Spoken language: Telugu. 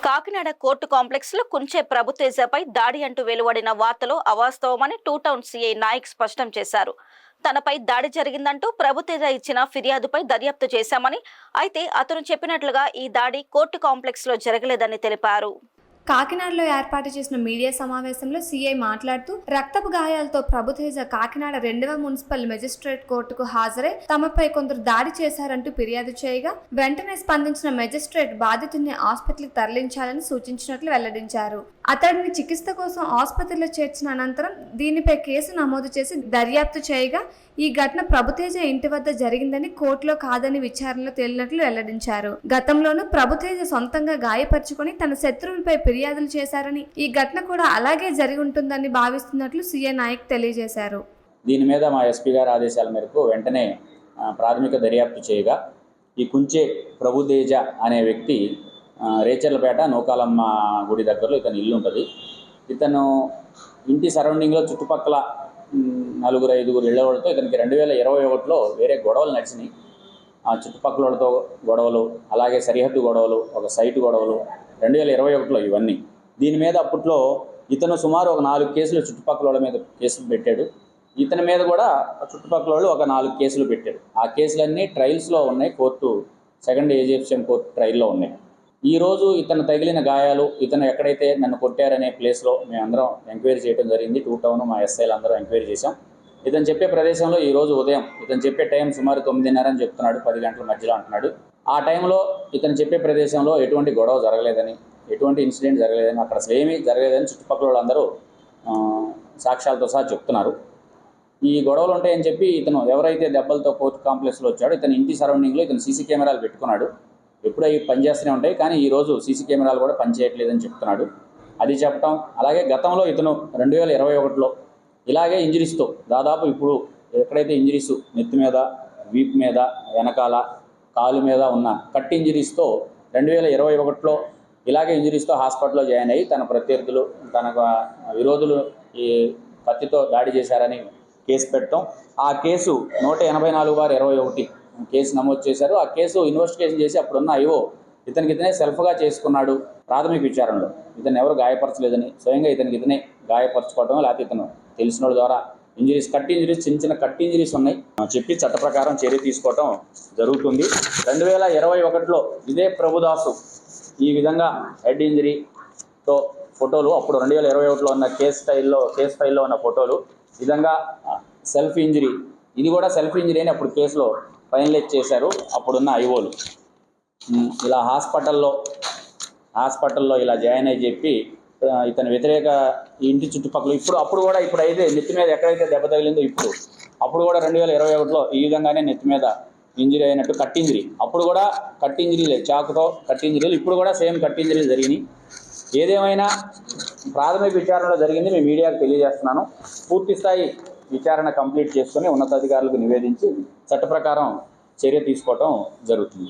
కాకినాడ కోర్టు కాంప్లెక్స్ లో కుంచే ప్రభుతేజపై దాడి అంటూ వెలువడిన వార్తలో అవాస్తవమని టూ టౌన్ సీఐ నాయక్ స్పష్టం చేశారు. తనపై దాడి జరిగిందంటూ ప్రభుతేజ ఇచ్చిన ఫిర్యాదుపై దర్యాప్తు చేశామని, అయితే అతను చెప్పినట్లుగా ఈ దాడి కోర్టు కాంప్లెక్స్ లో జరగలేదని తెలిపారు. కాకినాడలో ఏర్పాటు చేసిన మీడియా సమావేశంలో సీఐ మాట్లాడుతూ, రక్తపు గాయాలతో ప్రభుతేజ కాకినాడ 2వ మున్సిపల్ మెజిస్ట్రేట్ కోర్టుకు హాజరై తమపై కొందరు దాడి చేశారంటూ ఫిర్యాదు చేయగా, వెంటనే స్పందించిన మెజిస్ట్రేట్ బాధితుడిని ఆసుపత్రికి తరలించాలని సూచించినట్లు వెల్లడించారు. అతడిని చికిత్స కోసం ఆసుపత్రిలో చేర్చిన అనంతరం దీనిపై కేసు నమోదు చేసి దర్యాప్తు చేయగా, ఈ ఘటన ప్రభుతేజ ఇంటి వద్ద జరిగిందని, కోర్టులో కాదని విచారణలో తేలినట్లు వెల్లడించారు. గతంలోనూ ప్రభుతేజ సొంతంగా గాయపరుచుకొని తన శత్రువులపై ఫిర్యాదులు చేశారని, ఈ ఘటన కూడా అలాగే జరిగి ఉంటుందని భావిస్తున్నట్లు సీఐ నాయక్ తెలియజేశారు. దీని మీద మా ఎస్పీ గారి ఆదేశాల మేరకు వెంటనే ప్రాథమిక దర్యాప్తు చేయగా, ఈ కుంచే ప్రభుతేజ అనే వ్యక్తి రేచర్లపేట నూకాలమ్మ గుడి దగ్గరలో ఇతని ఇల్లు ఉంటుంది. ఇతను ఇంటి సరౌండింగ్లో చుట్టుపక్కల 4-5 ఇళ్లతో ఇతనికి 2021లో వేరే గొడవలు నడిచినాయి. ఆ చుట్టుపక్కల వాళ్ళతో గొడవలు, అలాగే సరిహద్దు గొడవలు, ఒక సైటు గొడవలు 2021లో ఇవన్నీ. దీని మీద అప్పట్లో ఇతను సుమారు ఒక 4 కేసులు చుట్టుపక్కల వాళ్ళ మీద కేసులు పెట్టాడు. ఇతని మీద కూడా చుట్టుపక్కల వాళ్ళు ఒక 4 కేసులు పెట్టాడు. ఆ కేసులన్నీ ట్రయల్స్లో ఉన్నాయి. కోర్టు సెకండ్ ఈజిప్షియన్ కోర్టు ట్రయల్లో ఉన్నాయి. ఈరోజు ఇతను తగిలిన గాయాలు, ఇతను ఎక్కడైతే నన్ను కొట్టారనే ప్లేస్లో మేమందరం ఎంక్వైరీ చేయడం జరిగింది. టూ టౌన్ మా ఎస్ఐలు అందరూ ఎంక్వైరీ చేశాం. ఇతను చెప్పే ప్రదేశంలో ఈరోజు ఉదయం, ఇతను చెప్పే టైం సుమారు 9:30 అని చెప్తున్నాడు, 10 గంటల మధ్యలో అంటున్నాడు. ఆ టైంలో ఇతను చెప్పే ప్రదేశంలో ఎటువంటి గొడవ జరగలేదని, ఎటువంటి ఇన్సిడెంట్ జరగలేదని, అక్కడ అసలు ఏమీ జరగలేదని చుట్టుపక్కల వాళ్ళందరూ సాక్ష్యాలతో సహా చెప్తున్నారు. ఈ గొడవలు ఉంటాయని చెప్పి ఇతను ఎవరైతే దెబ్బలతో కోర్టు కాంప్లెక్స్లో వచ్చాడో ఇతను ఇంటి సరౌండింగ్లో ఇతను సీసీ కెమెరాలు పెట్టుకున్నాడు. ఎప్పుడు అవి పనిచేస్తూనే ఉంటాయి, కానీ ఈరోజు సీసీ కెమెరాలు కూడా పనిచేయట్లేదని చెప్తున్నాడు. అది చెప్పడం, అలాగే గతంలో ఇతను 2021లో ఇలాగే ఇంజరీస్తో దాదాపు ఇప్పుడు ఎక్కడైతే ఇంజరీస్ నెత్తి మీద, వీప్ మీద, వెనకాల, కాలు మీద ఉన్న కట్ ఇంజరీస్తో 2021లో ఇలాగే ఇంజరీస్తో హాస్పిటల్లో జాయిన్ అయ్యి తన ప్రత్యర్థులు, తన విరోధులు ఈ కత్తితో దాడి చేశారని కేసు పెట్టడం, ఆ కేసు 184/21 కేసు నమోదు చేశారు. ఆ కేసు ఇన్వెస్టిగేషన్ చేసి అప్పుడున్న ఐఓ ఇతనే సెల్ఫ్గా చేసుకున్నాడు. ప్రాథమిక విచారణలో ఇతను ఎవరు గాయపరచలేదని, స్వయంగా ఇతనే గాయపరచుకోవటం, లేకపోతే ఇతను తెలిసిన ద్వారా ఇంజరీస్, కట్ ఇంజరీస్, చిన్న కట్ ఇంజరీస్ ఉన్నాయి చెప్పి చట్ట ప్రకారం చర్య తీసుకోవటం జరుగుతుంది. 2021లో ఇదే ప్రభుదాసు ఈ విధంగా హెడ్ ఇంజరీతో ఫోటోలు, అప్పుడు 2021లో ఉన్న కేసు ఫైల్లో ఉన్న ఫోటోలు, విధంగా సెల్ఫ్ ఇంజరీ, ఇది కూడా సెల్ఫ్ ఇంజరీ అని అప్పుడు కేసులో ఫైనలైజ్ చేశారు అప్పుడున్న ఐఓలు. ఇలా హాస్పిటల్లో ఇలా జాయిన్ అయ్యి చెప్పి ఇతని వ్యతిరేక ఇంటి చుట్టుపక్కల ఇప్పుడైతే నెత్తి మీద ఎక్కడైతే దెబ్బ తగిలిందో అప్పుడు కూడా 2021లో ఈ విధంగానే నెత్తి మీద ఇంజరీ అయినట్టు కట్ ఇంజరీ, అప్పుడు కూడా కట్ ఇంజరీలే, చాకుతో కట్ ఇంజరీలు, ఇప్పుడు కూడా సేమ్ కట్ ఇంజరీలు జరిగినాయి. ఏదేమైనా ప్రాథమిక విచారణలో జరిగింది, మేము మీడియాకు తెలియజేస్తున్నాను. పూర్తి స్థాయి విచారణ కంప్లీట్ చేసుకుని ఉన్నతాధికారులకు నివేదించి చట్ట ప్రకారం చర్య తీసుకోవటం జరుగుతుంది.